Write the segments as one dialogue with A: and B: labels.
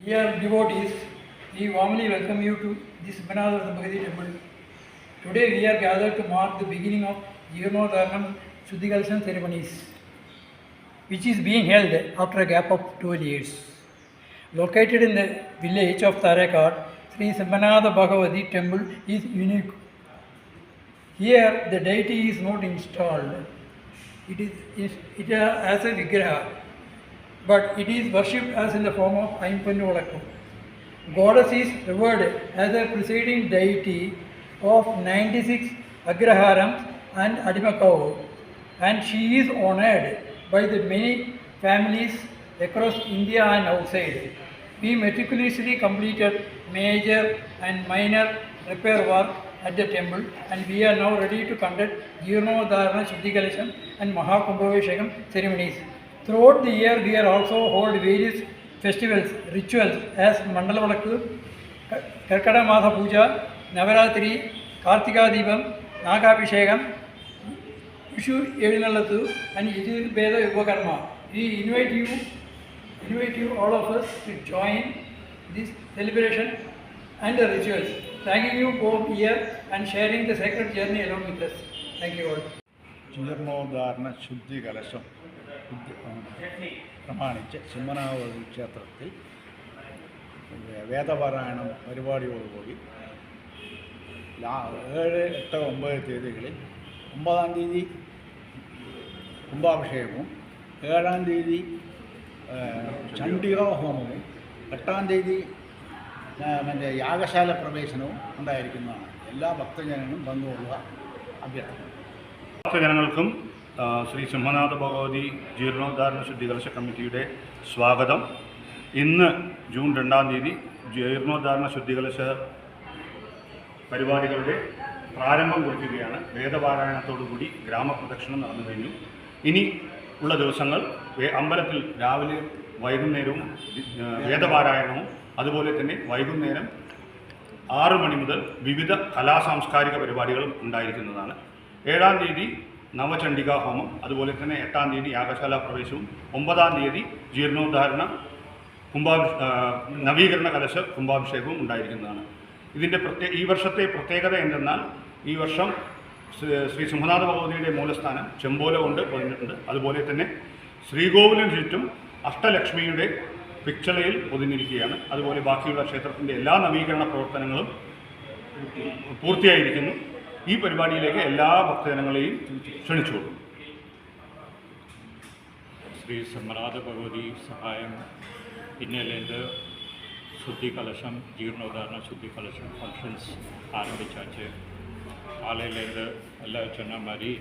A: Dear devotees, we warmly welcome you to this Banadar Bhagavati temple. Today we are gathered to mark the beginning of Jeevanodaranam Shuddhikalshan ceremonies, which is being held after a gap of 12 years. Located in the village of Tarakad, Sri Sambanada Bhagavati temple is unique. Here the deity is not installed. It as a vigraha, but it is worshipped as in the form of Aimpannu Valakku. Goddess is revered as a presiding deity of 96 Agraharams and Adimakau, and she is honored by the many families across India and outside. We meticulously completed major and minor repair work at the temple, and we are now ready to conduct Jeevanodarana Shuddhikalasham and Mahakumbhaveshakam ceremonies. Throughout the year, we are also hold various festivals, rituals as Mandala Valakku, Karkada Matha Puja, Navaratri, Kartika Deepam, Nagabhishekam, Vishu Evinalatu, and Yajurveda Upakarma. We invite you all of us to join this celebration and the rituals. Thanking you both here and sharing the sacred journey along with us. Thank you all.
B: ജീർണോദ്ധാരണ ശുദ്ധി കലശം പ്രമാണിച്ച് സിംഹനാവതി ക്ഷേത്രത്തിൽ വേദപാരായണം പരിപാടിയോടുകൂടി 7, 8, 9 തീയതികളിൽ 9-ാം തീയതി കുംഭാഭിഷേകവും 7-ാം തീയതി ചണ്ഡികാ ഹോമവും 8-ാം തീയതി യാഗശാല പ്രവേശനവും ഉണ്ടായിരിക്കുന്നതാണ്. എല്ലാ ഭക്തജനങ്ങളും പങ്കുകൊള്ളുക അഭ്യർത്ഥന.
C: ഭക്തജനങ്ങൾക്കും ശ്രീ സിംഹനാഥ ഭഗവതി ജീർണോദ്ധാരണ ശുദ്ധികലശ കമ്മിറ്റിയുടെ സ്വാഗതം. ഇന്ന് ജൂൺ 2-ാം തീയതി ജീർണോദ്ധാരണ ശുദ്ധികലശ പരിപാടികളുടെ പ്രാരംഭം കുറിക്കുകയാണ്. വേദപാരായണത്തോടുകൂടി ഗ്രാമപ്രദക്ഷിണം നടന്നു കഴിഞ്ഞു. ഇനി ഉള്ള ദിവസങ്ങൾ അമ്പലത്തിൽ രാവിലെ വൈകുന്നേരവും വേദപാരായണവും അതുപോലെ തന്നെ വൈകുന്നേരം 6 മണി മുതൽ വിവിധ കലാസാംസ്കാരിക പരിപാടികളും ഉണ്ടായിരിക്കുന്നതാണ്. 7-ാം തീയതി നവചണ്ഡികാ ഹോമം, അതുപോലെ തന്നെ 8-ാം തീയതി യാഗശാല പ്രവേശവും 9-ാം തീയതി ജീർണോദ്ധാരണ നവീകരണ കലശ കുംഭാഭിഷേകവും ഉണ്ടായിരിക്കുന്നതാണ്. ഇതിൻ്റെ ഈ വർഷത്തെ പ്രത്യേകത എന്തെന്നാൽ ഈ വർഷം ശ്രീ സിംഹനാഥ ഭഗവതിയുടെ മൂലസ്ഥാനം ചെമ്പോല കൊണ്ട് പൊതിഞ്ഞിട്ടുണ്ട്. അതുപോലെ തന്നെ ശ്രീകോവിലിന് ചുറ്റും അഷ്ടലക്ഷ്മിയുടെ പിച്ചളയിൽ പൊതിഞ്ഞിരിക്കുകയാണ്. അതുപോലെ ബാക്കിയുള്ള ക്ഷേത്രത്തിൻ്റെ എല്ലാ നവീകരണ പ്രവർത്തനങ്ങളും പൂർത്തിയായിരിക്കുന്നു. ഈ പരിപാടിയിലേക്ക് എല്ലാ ഭക്തജനങ്ങളെയും ക്ഷണിച്ചുകൊള്ളും.
D: ശ്രീ സിംഹനാഥ ഭഗവതി സഹായം ഇന്നലേന്ത് ശുദ്ധി കലശം ജീർണോദ്ധാരണ ശുദ്ധി കലശം ഫങ്ഷൻസ് ആരംഭിച്ചാച്ച് കാലയിലേന്ത് എല്ലാ ചെന്ന മാതിരി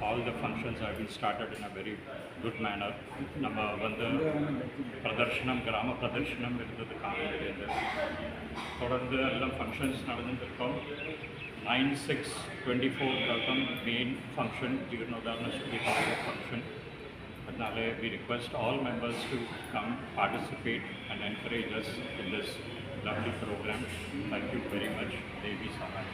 D: all the functions have been started in a very good manner. நம்ம வந்து பிரதர்ஷனம் கிராம பிரதர்ஷனம் இருந்தது காலையிலேருந்து தொடர்ந்து எல்லாம் ஃபங்க்ஷன்ஸ் நடந்துருக்கோம். 9/6/24 மெயின் ஃபங்க்ஷன் ஜீர்ணோதாரண சுத்தி ஃபங்க்ஷன். அதனால we request all members to come participate and encourage us in this lovely program. Thank you very much. Devi Sahai.